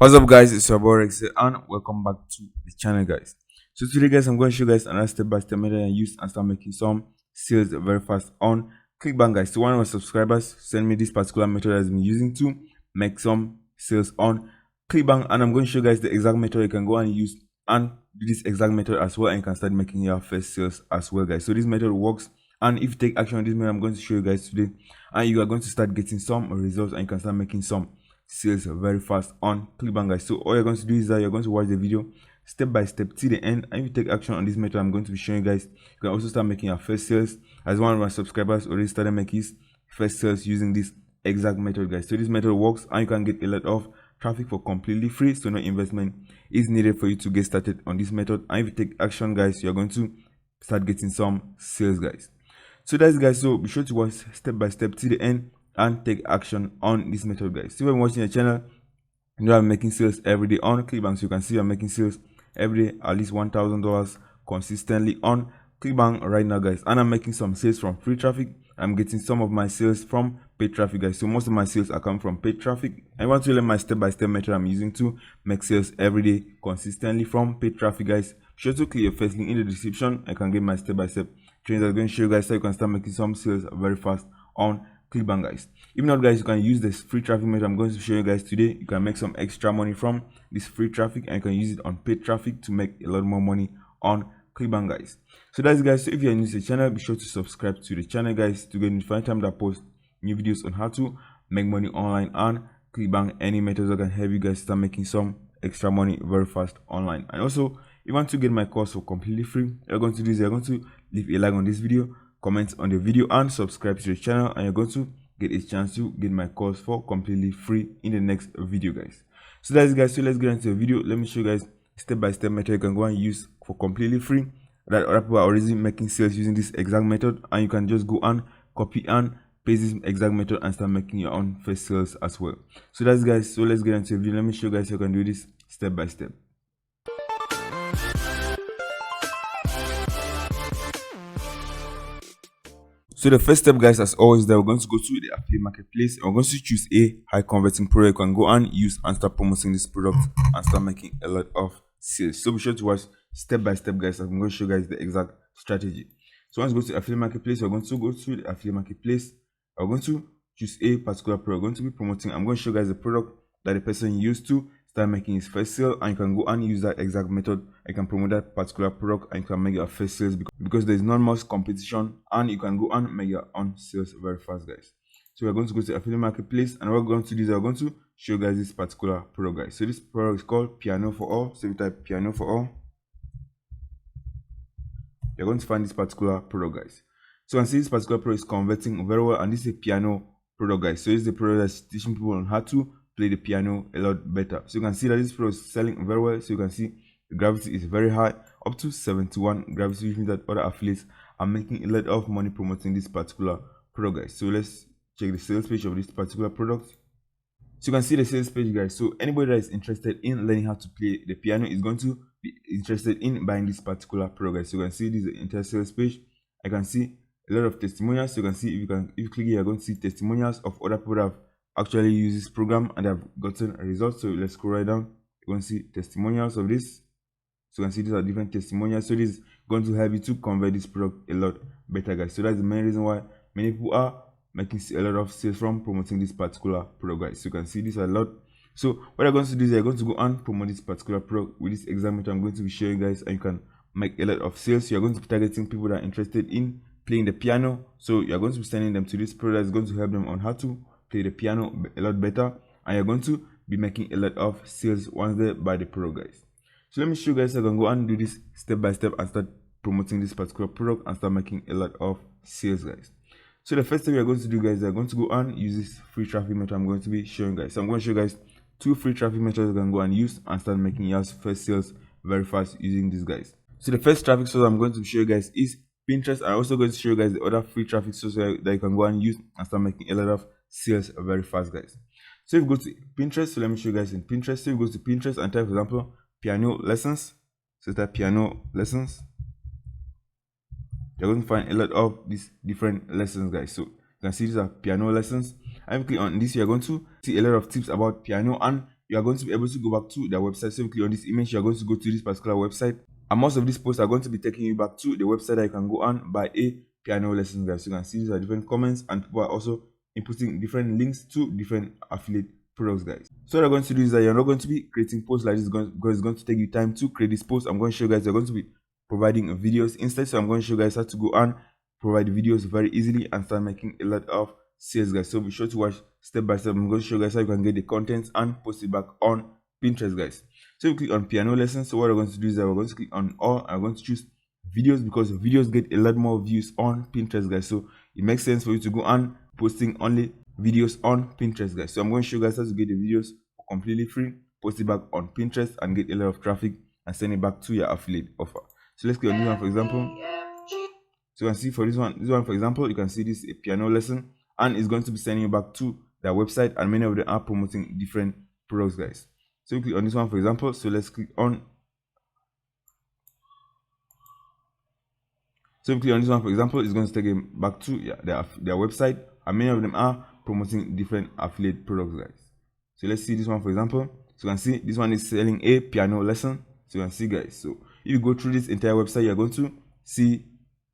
What's up guys, it's your boy Rex and welcome back to the channel guys. So today guys, I'm going to show you guys another step-by-step method I use and start making some sales very fast on Clickbank guys. So one of my subscribers sent me this particular method I've been using to make some sales on Clickbank, and I'm going to show you guys the exact method you can go and use and do this exact method as well, and you can start making your first sales as well guys. So this method works, and if you take action on this method I'm going to show you guys today, and you are going to start getting some results and you can start making some sales very fast on Clickbank guys. So all you're going to do is that you're going to watch the video step by step till the end, and if you take action on this method I'm going to be showing you guys, you can also start making your first sales, as one of my subscribers already started making his first sales using this exact method guys. So this method works and you can get a lot of traffic for completely free, so no investment is needed for you to get started on this method, and if you take action guys, you're going to start getting some sales guys. So that's guys, so be sure to watch step by step till the end and take action on this method guys. So when you're watching the channel, you know I'm making sales every day on Clickbank, so you can see I'm making sales every day, at least $1,000 consistently on Clickbank right now guys, and I'm making some sales from free traffic. I'm getting some of my sales from paid traffic guys, so most of my sales are coming from paid traffic. I want to learn my step-by-step method I'm using to make sales every day consistently from paid traffic guys. Be sure to click your first link in the description. I can get my step-by-step training that's going to show you guys how you can start making some sales very fast on Clickbank guys. If not guys, you can use this free traffic method I'm going to show you guys today. You can make some extra money from this free traffic and you can use it on paid traffic to make a lot more money on Clickbank guys. So that's guys, so if you're new to the channel, be sure to subscribe to the channel guys to get notified time that I post new videos on how to make money online on Clickbank, any methods that can help you guys start making some extra money very fast online. And also, if you want to get my course for completely free, you're going to do is you're going to leave a like on this video, comment on the video and subscribe to the channel, and you're going to get a chance to get my course for completely free in the next video guys. So that's guys, so let's get into the video. Let me show you guys step-by-step method you can go and use for completely free that other people are already making sales using this exact method, and you can just go and copy and paste this exact method and start making your own first sales as well. So that's guys, so let's get into the video. Let me show you guys how you can do this step by step. So the first step guys, as always, that we're going to go to the affiliate marketplace and we're going to choose a high converting product you can go and use and start promoting this product and start making a lot of sales. So be sure to watch step by step guys. I'm going to show you guys the exact strategy. So once you go to the affiliate marketplace, we're going to go to the affiliate marketplace. We're going to choose a particular product we're going to be promoting. I'm going to show you guys the product that the person used to start making his first sale, and you can go and use that exact method. I can promote that particular product and you can make your first sales because there's not much competition, and you can go and make your own sales very fast guys. So we're going to go to the affiliate marketplace, and what we're going to do is we're going to show you guys this particular product guys. So this product is called Piano for All. So if you type Piano for All, you're going to find this particular product guys. So you can see this particular product is converting very well, and this is a piano product guys. So this is the product that's teaching people on how to play the piano a lot better. So you can see that this product is selling very well. So you can see the gravity is very high, up to 71 gravity, which means that other affiliates are making a lot of money promoting this particular product guys. So let's check the sales page of this particular product. So you can see the sales page guys. So anybody that is interested in learning how to play the piano is going to be interested in buying this particular product guys. So you can see this is the entire sales page. I can see a lot of testimonials. So you can see if you click here, you're going to see testimonials of other people that have actually used this program and have gotten a result. So let's scroll right down. You're going to see testimonials of this. So you can see these are different testimonials. So this is going to help you to convert this product a lot better guys. So that's the main reason why many people are making a lot of sales from promoting this particular product guys. So you can see this a lot. So what I'm going to do is I'm going to go and promote this particular product with this exact method I'm going to be showing you guys, and you can make a lot of sales. So you're going to be targeting people that are interested in playing the piano. So you're going to be sending them to this product that's going to help them on how to play the piano a lot better, and you're going to be making a lot of sales once they buy the product guys. So let me show you guys how I can go and do this step by step and start promoting this particular product and start making a lot of sales guys. So the first thing we're going to do guys, we're going to go and use this free traffic method I'm going to be showing guys. So I'm going to show you guys two free traffic methods you can go and use and start making your first sales very fast using these guys. So the first traffic source I'm going to show you guys is Pinterest. I'm also going to show you guys the other free traffic source that you can go and use and start making a lot of sales very fast guys. So if you go to Pinterest, so let me show you guys in Pinterest. So if you go to Pinterest and type, for example, piano lessons, so type piano lessons, you're going to find a lot of these different lessons guys. So you can see these are piano lessons, and click on this, you're going to see a lot of tips about piano, and you are going to be able to go back to their website. So if you click on this image, you are going to go to this particular website, and most of these posts are going to be taking you back to the website that you can go on buy a piano lesson, guys. So you can see these are different comments, and people are also inputting different links to different affiliate products, guys. So what I'm going to do is that you're not going to be creating posts like this because it's going to take you time to create this post. I'm going to show you guys, you're going to be providing videos instead. So I'm going to show you guys how to go and provide videos very easily and start making a lot of sales, guys. So be sure to watch step by step. I'm going to show you guys how you can get the content and post it back on Pinterest, guys. So you click on piano lessons. So what we're going to do is that we're going to click on all. I'm going to choose videos because videos get a lot more views on Pinterest, guys. So it makes sense for you to go on posting only videos on Pinterest, guys. So I'm going to show you guys how to get the videos for completely free, post it back on Pinterest and get a lot of traffic and send it back to your affiliate offer. So let's click on this one, for example. So you can see for this one for example, you can see this a piano lesson, and it's going to be sending you back to their website, and many of them are promoting different products, guys. So you click on this one, for example. So let's click on. So if you click on this one, for example, it's going to take them back to their website, and many of them are promoting different affiliate products, guys. So let's see this one, for example. So you can see this one is selling a piano lesson. So you can see, guys. So if you go through this entire website, you're going to see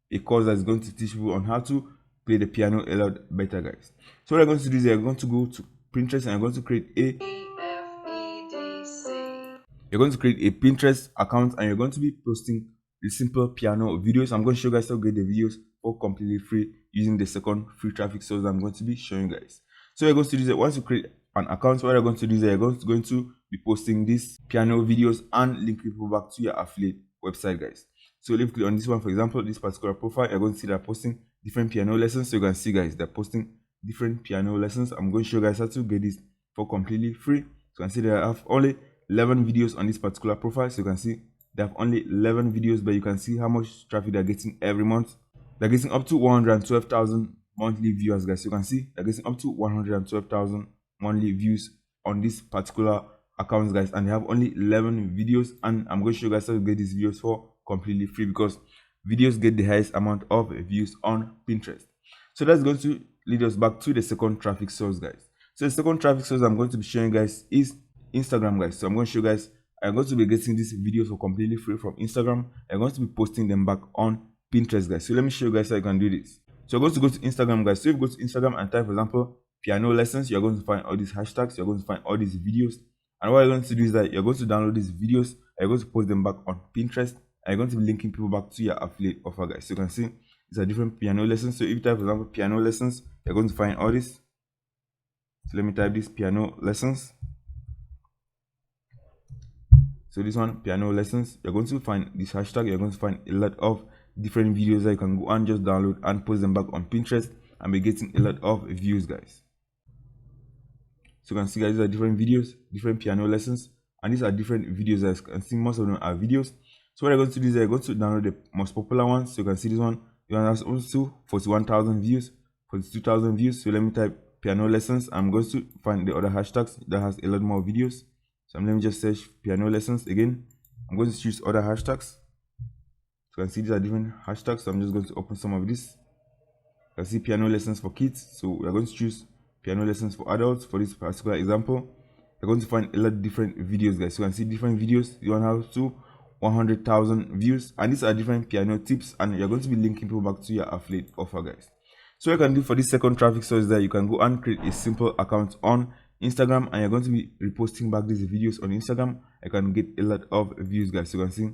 a course that's going to teach you on how to play the piano a lot better, guys. So what you're going to do is you're going to go to Pinterest and you're going to create a Pinterest account, and you're going to be posting the simple piano videos. I'm going to show you guys how to get the videos for completely free using the second free traffic source I'm going to be showing you guys. So you're going to do that once you create an account. What you're going to do is you're going to be posting these piano videos and link people back to your affiliate website, guys. So if you click on this one, for example, this particular profile, you're going to see they're posting different piano lessons. So you can see, guys, they're posting different piano lessons. I'm going to show you guys how to get this for completely free. So you can see they have only 11 videos on this particular profile. So you can see they have only 11 videos, but you can see how much traffic they're getting every month. They're getting up to 112,000 monthly viewers, guys. So you can see they're getting up to 112,000 monthly views on this particular account, guys, and they have only 11 videos. And I'm going to show you guys how to get these videos for completely free because videos get the highest amount of views on Pinterest. So that's going to lead us back to the second traffic source, guys. So the second traffic source I'm going to be showing you guys is Instagram, guys. So I'm going to show you guys, I'm going to be getting these videos for completely free from Instagram. I'm going to be posting them back on Pinterest, guys. So let me show you guys how you can do this. So you're going to go to Instagram, guys. So if you go to Instagram and type, for example, piano lessons, you're going to find all these hashtags, you're going to find all these videos. And what you're going to do is that you're going to download these videos, you're going to post them back on Pinterest, and you're going to be linking people back to your affiliate offer, guys. So you can see these are different piano lessons. So if you type, for example, piano lessons, you're going to find all this. So let me type this piano lessons. So this one, piano lessons, you're going to find this hashtag. You're going to find a lot of different videos that you can go and just download and post them back on Pinterest and be getting a lot of views, guys. So you can see, guys, these are different videos, different piano lessons, and these are different videos. As you can see, most of them are videos. So what I'm going to do is I'm going to download the most popular ones. So you can see this one has also 41,000 views, 42,000 views. So let me type piano lessons. I'm going to find the other hashtags that has a lot more videos. So let me just search piano lessons again. I'm going to choose other hashtags. So you can see these are different hashtags. So I'm just going to open some of this. You can see piano lessons for kids. So we're going to choose piano lessons for adults for this particular example. You're going to find a lot of different videos, guys. So you can see different videos. You want to have to 100,000 views, and these are different piano tips, and you're going to be linking people back to your affiliate offer, guys. So what you can do for this second traffic source is that you can go and create a simple account on Instagram, and you're going to be reposting back these videos on Instagram. You can get a lot of views, guys. So you can see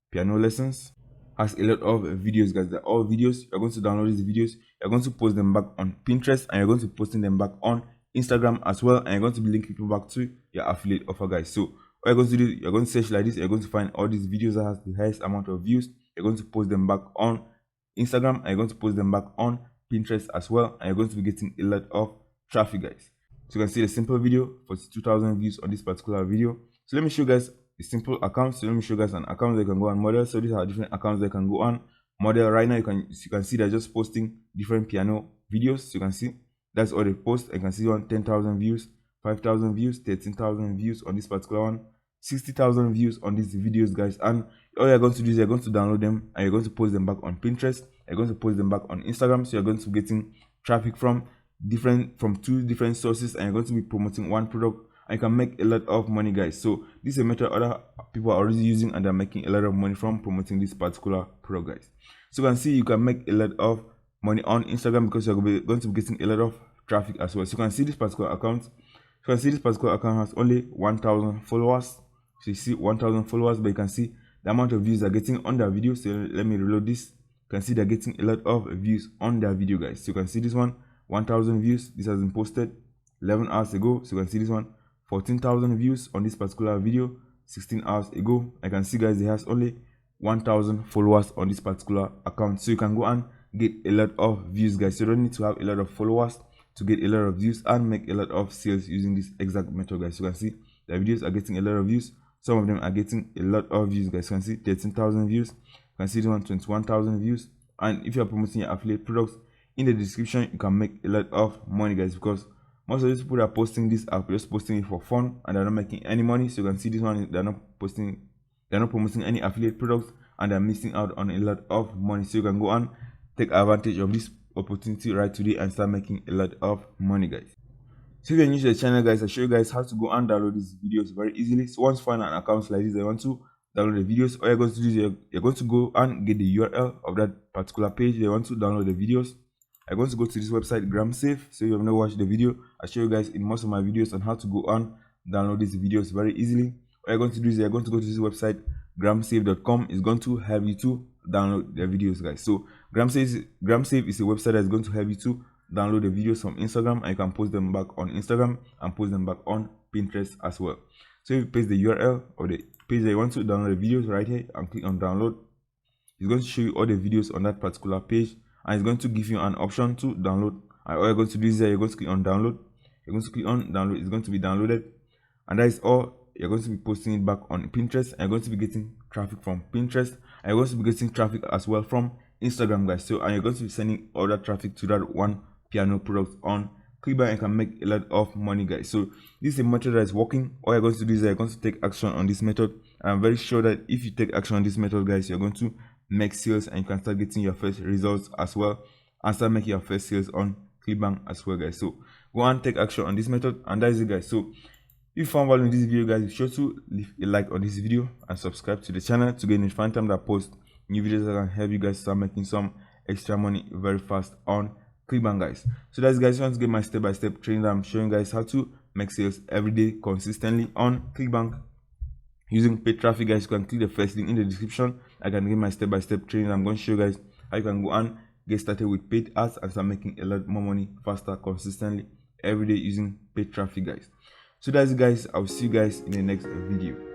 piano lessons has a lot of videos, guys. They're all videos. You're going to download these videos, you're going to post them back on Pinterest, and you're going to be posting them back on Instagram as well, and you're going to be linking people back to your affiliate offer, guys. So what you're going to do, you're going to search like this, you're going to find all these videos that has the highest amount of views. You're going to post them back on Instagram, and you're going to post them back on Pinterest as well, and you're going to be getting a lot of traffic, guys. So you can see the simple video for 2,000 views on this particular video. So let me show you guys a simple account. So let me show you guys an account that you can go and model. So these are different accounts that you can go on model. Right now you can see they're just posting different piano videos. So you can see that's all they post. You can see on 10,000 views, 5,000 views, 13,000 views on this particular one, 60,000 views on these videos, guys. And all you're going to do is you're going to download them, and you're going to post them back on Pinterest. You're going to post them back on Instagram. So you're going to be getting traffic from two different sources, and you're going to be promoting one product and you can make a lot of money, guys. So this is a method other people are already using and they're making a lot of money from promoting this particular product, guys. So you can see you can make a lot of money on Instagram because you're going to be getting a lot of traffic as well. So you can see this particular account. You can see this particular account has only 1,000 followers. So you see 1,000 followers, but you can see the amount of views they're getting on their video. So let me reload this. You can see they're getting a lot of views on their video, guys. So you can see this one, 1,000 views. This has been posted 11 hours ago. So you can see this one, 14,000 views on this particular video 16 hours ago. I can see, guys, it has only 1,000 followers on this particular account. So you can go and get a lot of views, guys. So you don't need to have a lot of followers to get a lot of views and make a lot of sales using this exact method, guys. You can see the videos are getting a lot of views. Some of them are getting a lot of views, guys. You can see 13,000 views. You can see this one, 21,000 views. And if you are promoting your affiliate products, in the description you can make a lot of money, guys, because most of these people that are posting this are just posting it for fun and they're not making any money. So you can see this one, they're not promoting any affiliate products and they're missing out on a lot of money. So you can go and take advantage of this opportunity right today and start making a lot of money, guys. So if you're new to the channel, guys, I show you guys how to go and download these videos very easily. So once you find an account like this, I want to download the videos, all you're going to do is you're going to go and get the URL of that particular page you want to download the videos. I'm going to go to this website, GramSafe. So if you have not watched the video, I show you guys in most of my videos on how to go and download these videos very easily. What you're going to do is you're going to go to this website, gramsafe.com. It's going to help you to download the videos, guys. So GramSafe is a website that's going to help you to download the videos from Instagram, and you can post them back on Instagram and post them back on Pinterest as well. So if you paste the URL of the page that you want to download the videos right here and click on download, it's going to show you all the videos on that particular page, and it's going to give you an option to download. And all you're going to do is you're going to click on download. You're going to click on download. It's going to be downloaded, and that is all. You're going to be posting it back on Pinterest, and you're going to be getting traffic from Pinterest, and you're going to be getting traffic as well from Instagram, guys. So and you're going to be sending all that traffic to that one piano product on Clickbank and can make a lot of money, guys. So this is a method that is working. All you're going to do is you're going to take action on this method, and I'm very sure that if you take action on this method, guys, you're going to make sales and you can start getting your first results as well and start making your first sales on Clickbank as well, guys. So go and take action on this method, and that is it, guys. So if you found value in this video, guys, be sure to leave a like on this video and subscribe to the channel to get notified time that I post new videos that can help you guys start making some extra money very fast on Clickbank, guys. So that's, guys, you want to get my step-by-step training that I'm showing guys how to make sales every day consistently on Clickbank using paid traffic, guys. You can click the first link in the description. I can get my step-by-step training. I'm going to show you guys how you can go and get started with paid ads and start making a lot more money faster consistently every day using paid traffic, guys. So that's it, guys. I'll see you guys in the next video.